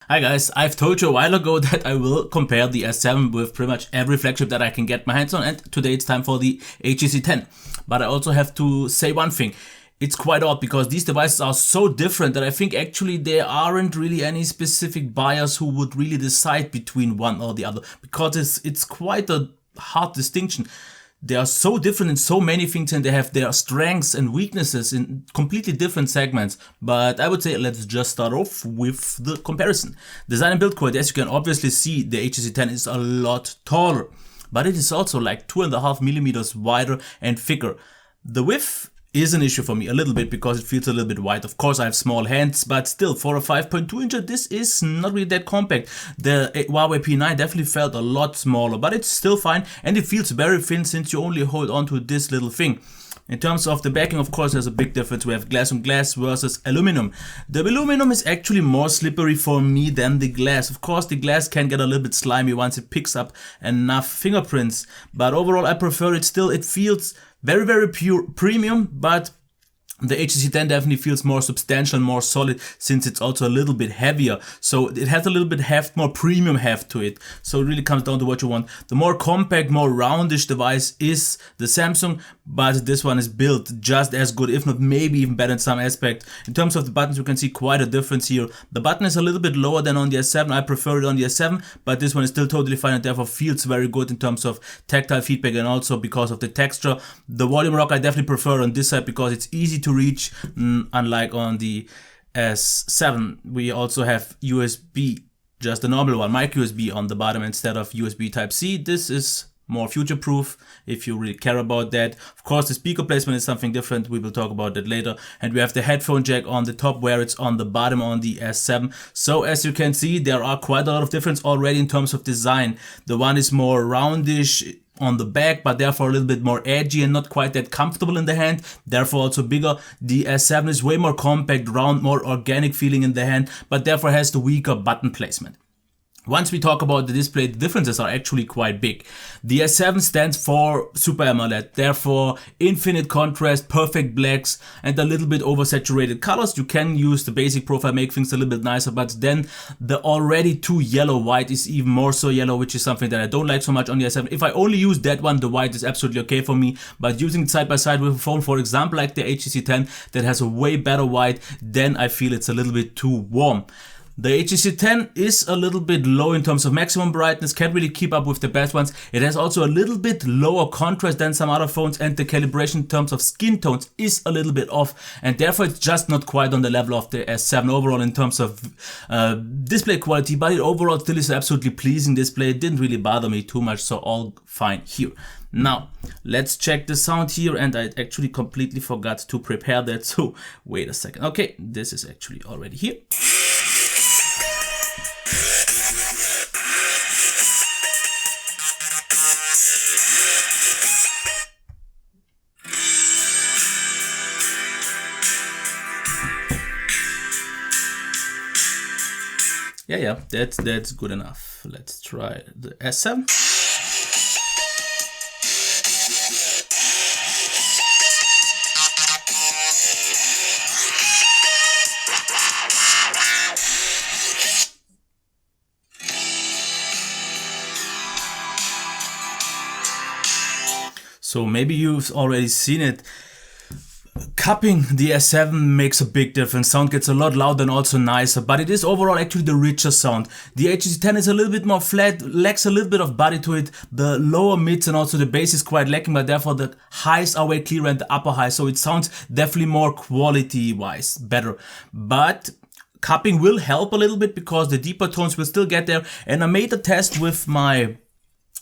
Hi guys, I've told you a while ago that I will compare the S7 with pretty much every flagship that I can get my hands on, and today it's time for the HTC 10. But I also have to say one thing. It's quite odd because these devices are so different that I think actually there aren't really any specific buyers who would really decide between one or the other, because it's quite a hard distinction. They are so different in so many things, and they have their strengths and weaknesses in completely different segments. But I would say let's just start off with the comparison. Design and build quality, as you can obviously see, the HTC 10 is a lot taller, but it is also like 2.5 millimeters wider and thicker. The width is an issue for me a little bit because it feels a little bit wide. Of course I have small hands, but still for a 5.2 incher this is not really that compact. The Huawei P9 definitely felt a lot smaller, but it's still fine, and it feels very thin since you only hold on to this little thing. In terms of the backing, of course, there's a big difference. We have glass on glass versus aluminum. The aluminum is actually more slippery for me than the glass. Of course, the glass can get a little bit slimy once it picks up enough fingerprints, but overall I prefer it still. It feels very pure premium, but the HTC 10 definitely feels more substantial and more solid since it's also a little bit heavier. So it has a little bit heft, more premium heft to it. So it really comes down to what you want. The more compact, more roundish device is the Samsung, but this one is built just as good, if not maybe even better in some aspect. In terms of the buttons, you can see quite a difference here. The button is a little bit lower than on the S7. I prefer it on the S7, but this one is still totally fine and therefore feels very good in terms of tactile feedback, and also because of the texture. The volume rock I definitely prefer on this side because it's easy to reach, unlike on the S7. We also have USB, just a normal one, micro USB on the bottom instead of USB Type-C. This is more future-proof if you really care about that. Of course, the speaker placement is something different. We will talk about that later. And we have the headphone jack on the top where it's on the bottom on the S7. So as you can see, there are quite a lot of difference already in terms of design. The one is more roundish on the back, but therefore a little bit more edgy and not quite that comfortable in the hand, therefore also bigger. The S7 is way more compact, round, more organic feeling in the hand, but therefore has the weaker button placement. Once we talk about the display, the differences are actually quite big. The S7 stands for Super AMOLED, therefore infinite contrast, perfect blacks, and a little bit oversaturated colors. You can use the basic profile, make things a little bit nicer, but then the already too yellow white is even more so yellow, which is something that I don't like so much on the S7. If I only use that one, the white is absolutely okay for me, but using it side by side with a phone, for example, like the HTC 10 that has a way better white, then I feel it's a little bit too warm. The HTC 10 is a little bit low in terms of maximum brightness, can't really keep up with the best ones. It has also a little bit lower contrast than some other phones, and the calibration in terms of skin tones is a little bit off, and therefore it's just not quite on the level of the S7 overall in terms of display quality, but it overall still is an absolutely pleasing display. It didn't really bother me too much, so all fine here. Now, let's check the sound here, and I actually completely forgot to prepare that, so wait a second. Okay, this is actually already here. Yeah, that's good enough. Let's try the S7. So maybe you've already seen it. Cupping the S7 makes a big difference. Sound gets a lot louder and also nicer, but it is overall actually the richer sound. The HTC 10 is a little bit more flat, lacks a little bit of body to it. The lower mids and also the bass is quite lacking, but therefore the highs are way clearer and the upper high, so it sounds definitely more quality wise better. But cupping will help a little bit because the deeper tones will still get there, and I made a test with my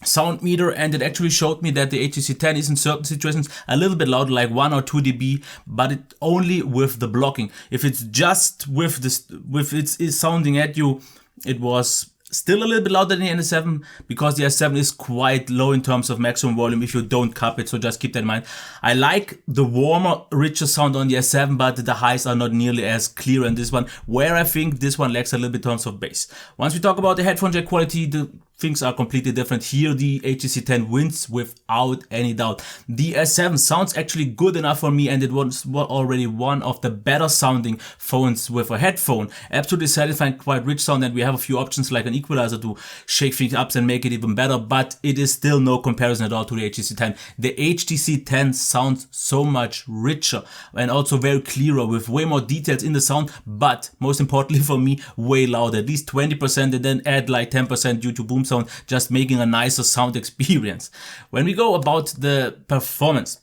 sound meter, and it actually showed me that the HTC 10 is in certain situations a little bit louder, like 1 or 2 dB, but it only with the blocking. If it's just with this, with it's sounding at you, it was still a little bit louder than the S7 because the S7 is quite low in terms of maximum volume if you don't cup it, so just keep that in mind. I like the warmer, richer sound on the S7, but the highs are not nearly as clear in this one, where I think this one lacks a little bit in terms of bass. Once we talk about the headphone jack quality, the things are completely different. Here the HTC 10 wins without any doubt. The S7 sounds actually good enough for me, and it was already one of the better sounding phones with a headphone. Absolutely satisfying, quite rich sound, and we have a few options like an equalizer to shake things up and make it even better, but it is still no comparison at all to the HTC 10. The HTC 10 sounds so much richer and also very clearer with way more details in the sound, but most importantly for me, way louder, at least 20%, and then add like 10% due to boom sound, just making a nicer sound experience. When we go about the performance,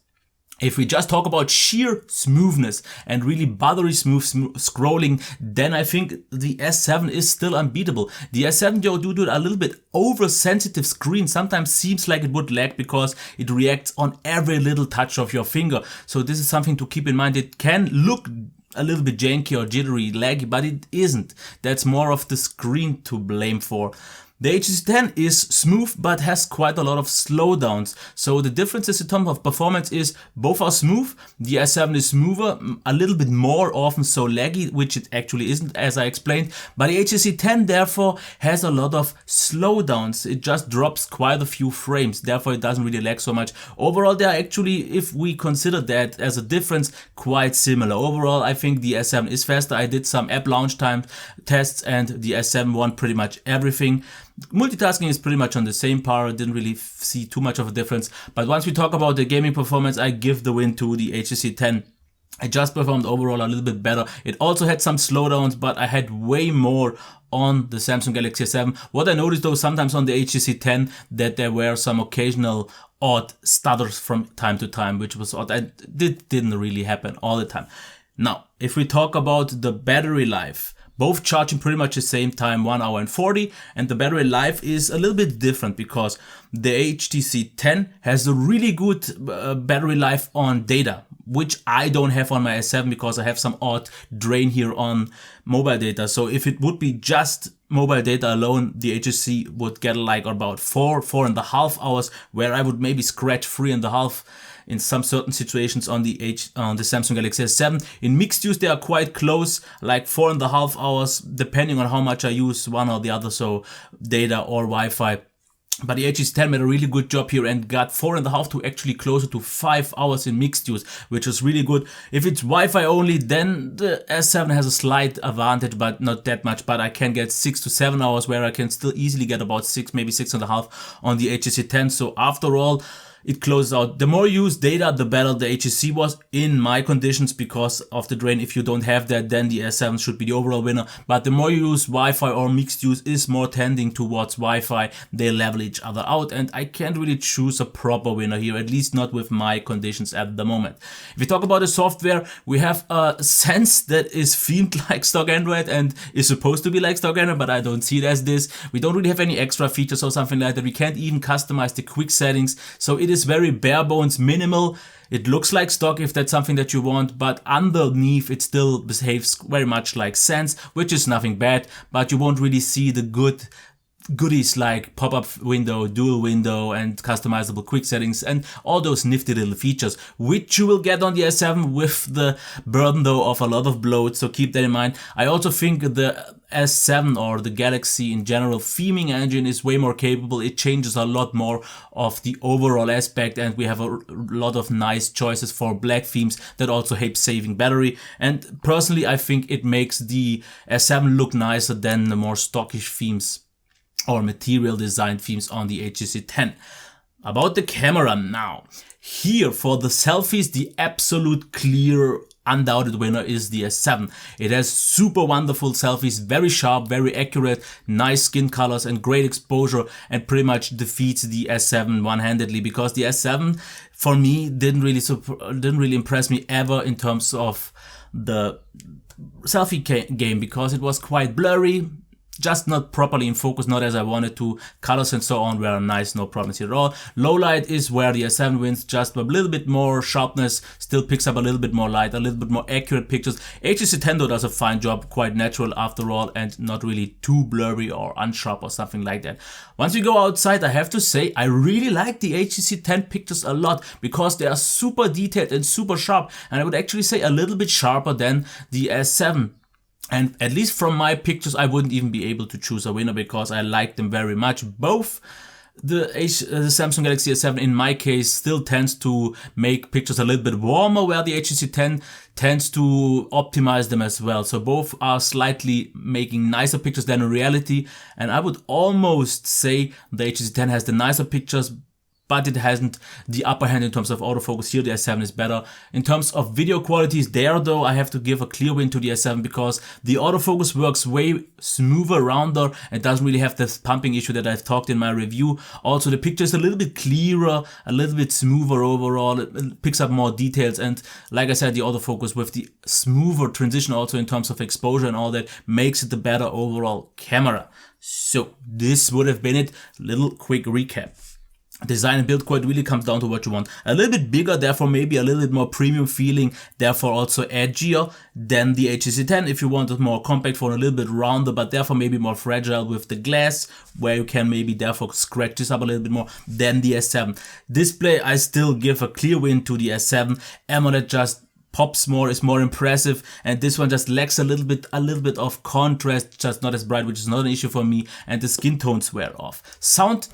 if we just talk about sheer smoothness and really buttery smooth scrolling, then I think the S7 is still unbeatable. The S7, due to a little bit oversensitive screen, sometimes seems like it would lag because it reacts on every little touch of your finger. So this is something to keep in mind. It can look a little bit janky or jittery, laggy, but it isn't. That's more of the screen to blame for. The HTC 10 is smooth but has quite a lot of slowdowns. So the differences in terms of performance is both are smooth. The S7 is smoother, a little bit more often so laggy, which it actually isn't, as I explained. But the HTC 10 therefore has a lot of slowdowns. It just drops quite a few frames, therefore it doesn't really lag so much. Overall, they are actually, if we consider that as a difference, quite similar. Overall, I think the S7 is faster. I did some app launch time tests and the S7 won pretty much everything. Multitasking is pretty much on the same par. I didn't really see too much of a difference. But once we talk about the gaming performance, I give the win to the HTC 10. It just performed overall a little bit better. It also had some slowdowns, but I had way more on the Samsung Galaxy S7. What I noticed though, sometimes on the HTC 10, that there were some occasional odd stutters from time to time, which was odd. It didn't really happen all the time. Now, if we talk about the battery life, both charging pretty much the same time, 1 hour and 40, and the battery life is a little bit different because the HTC 10 has a really good battery life on data, which I don't have on my S7 because I have some odd drain here on mobile data. So if it would be just mobile data alone, the HTC would get like about 4.5 hours, where I would maybe scratch 3.5 in some certain situations on the Samsung Galaxy S7. In mixed use, they are quite close, like 4.5 hours, depending on how much I use one or the other, so data or Wi-Fi. But the HTC 10 made a really good job here and got 4.5 to actually closer to 5 hours in mixed use, which is really good. If it's Wi-Fi only, then the S7 has a slight advantage, but not that much. But I can get 6 to 7 hours, where I can still easily get about 6, maybe 6.5 on the HTC 10. So after all, it closes out. The more you use data, the better the HTC was in my conditions because of the drain. If you don't have that, then the S7 should be the overall winner. But the more you use Wi-Fi or mixed use is more tending towards Wi-Fi. They level each other out, and I can't really choose a proper winner here, at least not with my conditions at the moment. If we talk about the software, we have a Sense that is themed like stock Android and is supposed to be like stock Android, but I don't see it as this. We don't really have any extra features or something like that. We can't even customize the quick settings, so it is very bare bones, minimal. It looks like stock if that's something that you want, but underneath it still behaves very much like Sense, which is nothing bad, but you won't really see the goodies like pop-up window, dual window, and customizable quick settings and all those nifty little features, which you will get on the S7 with the burden though of a lot of bloat, so keep that in mind. I also think the S7 or the Galaxy in general theming engine is way more capable. It changes a lot more of the overall aspect, and we have a lot of nice choices for black themes that also help saving battery. And personally, I think it makes the S7 look nicer than the more stockish themes or material design themes on the HTC 10. About the camera now. Here for the selfies, the absolute clear undoubted winner is the S7. It has super wonderful selfies, very sharp, very accurate, nice skin colors and great exposure, and pretty much defeats the S7 one-handedly, because the S7 for me didn't really impress me ever in terms of the selfie game, because it was quite blurry, just not properly in focus, not as I wanted to. Colors and so on were nice, no problems here at all. Low light is where the S7 wins, just a little bit more sharpness, still picks up a little bit more light, a little bit more accurate pictures. HTC 10 though does a fine job, quite natural after all, and not really too blurry or unsharp or something like that. Once we go outside, I have to say I really like the HTC 10 pictures a lot, because they are super detailed and super sharp, and I would actually say a little bit sharper than the S7. And at least from my pictures, I wouldn't even be able to choose a winner because I like them very much. Both the Samsung Galaxy S7 in my case still tends to make pictures a little bit warmer, where the HTC 10 tends to optimize them as well. So both are slightly making nicer pictures than in reality. And I would almost say the HTC 10 has the nicer pictures, but it hasn't the upper hand in terms of autofocus. Here the S7 is better. In terms of video qualities there though, I have to give a clear win to the S7 because the autofocus works way smoother, rounder, and doesn't really have this pumping issue that I've talked in my review. Also the picture is a little bit clearer, a little bit smoother overall. It picks up more details, and like I said, the autofocus with the smoother transition also in terms of exposure and all that makes it the better overall camera. So this would have been it. Little quick recap. Design and build quality really comes down to what you want. A little bit bigger, therefore maybe a little bit more premium feeling, therefore also edgier than the HTC 10. If you want a more compact phone, a little bit rounder, but therefore maybe more fragile with the glass, where you can maybe therefore scratch this up a little bit more than the S7. Display, I still give a clear win to the S7. AMOLED just pops more, is more impressive, and this one just lacks a little bit of contrast, just not as bright, which is not an issue for me, and the skin tones wear off. Sound,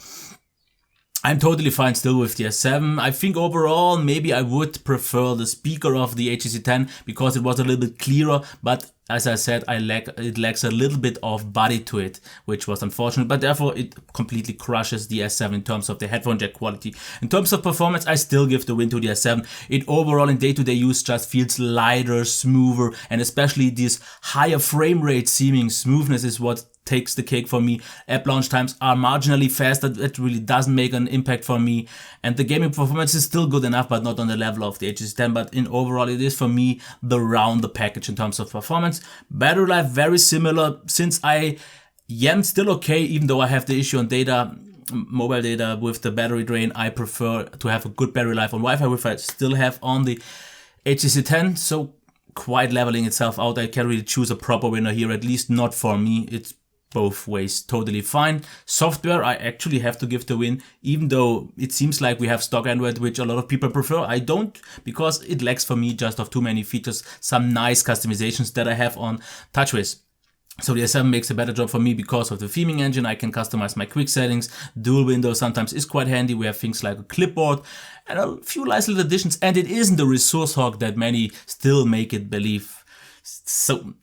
I'm totally fine still with the S7. I think overall maybe I would prefer the speaker of the HTC 10 because it was a little bit clearer, but as I said, it lacks a little bit of body to it, which was unfortunate, but therefore it completely crushes the S7 in terms of the headphone jack quality. In terms of performance, I still give the win to the S7. It overall in day-to-day use just feels lighter, smoother, and especially this higher frame rate seeming smoothness is what takes the cake for me. App launch times are marginally faster. That really doesn't make an impact for me. And the gaming performance is still good enough, but not on the level of the HTC 10. But in overall, it is for me the rounder package in terms of performance. Battery life, very similar. Since I am still okay, even though I have the issue on data, mobile data with the battery drain, I prefer to have a good battery life on Wi-Fi, which I still have on the HTC 10. So quite leveling itself out. I can't really choose a proper winner here, at least not for me. It's both ways totally fine. Software, I actually have to give the win, even though it seems like we have stock Android, which a lot of people prefer. I don't, because it lacks for me just of too many features, some nice customizations that I have on TouchWiz. So the S7 makes a better job for me because of the theming engine. I can customize my quick settings. Dual window sometimes is quite handy. We have things like a clipboard and a few nice little additions, and it isn't the resource hog that many still make it believe. So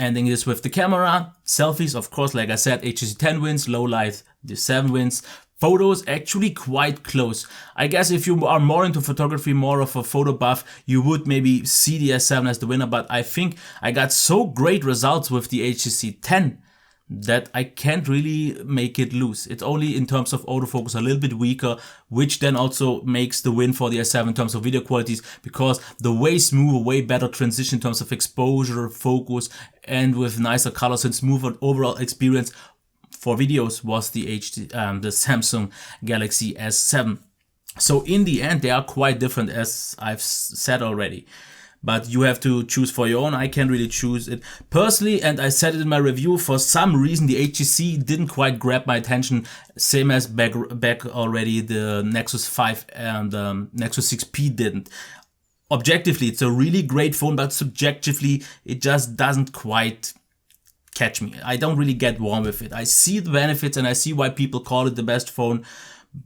ending this with the camera, selfies, of course, like I said, HTC 10 wins, low light, the 7 wins. Photos actually quite close. I guess if you are more into photography, more of a photo buff, you would maybe see the S7 as the winner, but I think I got so great results with the HTC 10 that I can't really make it lose. It's only in terms of autofocus a little bit weaker, which then also makes the win for the S7 in terms of video qualities, because the way smoother, way better transition in terms of exposure, focus, and with nicer colors and smoother overall experience for videos was the Samsung Galaxy S7. So in the end, they are quite different, as I've said already. But you have to choose for your own. I can't really choose it personally, and I said it in my review, for some reason the HTC didn't quite grab my attention, same as back already the Nexus 5 and Nexus 6P didn't. Objectively, it's a really great phone, but subjectively, it just doesn't quite catch me. I don't really get warm with it. I see the benefits and I see why people call it the best phone,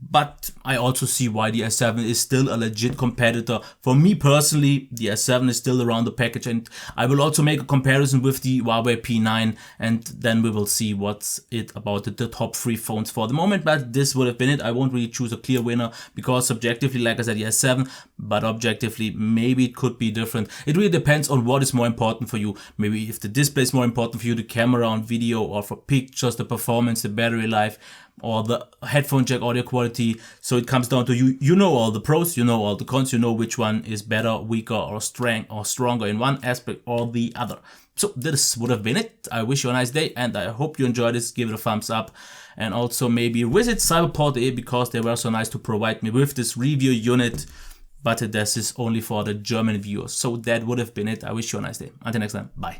but I also see why the S7 is still a legit competitor. For me personally, the S7 is still around the package, and I will also make a comparison with the Huawei P9, and then we will see what's it about the top 3 phones for the moment. But this would have been it. I won't really choose a clear winner because subjectively, like I said, the S7, but objectively, maybe it could be different. It really depends on what is more important for you. Maybe if the display is more important for you, the camera on video, or for pictures, the performance, the battery life, or the headphone jack audio quality. So it comes down to you know all the pros, you know all the cons, you know which one is better, weaker, or stronger in one aspect or the other. So this would have been it. I wish you a nice day, and I hope you enjoyed this. Give it a thumbs up, and also maybe visit Cyberport.de because they were so nice to provide me with this review unit, but this is only for the German viewers. So that would have been it. I wish you a nice day. Until next time, bye.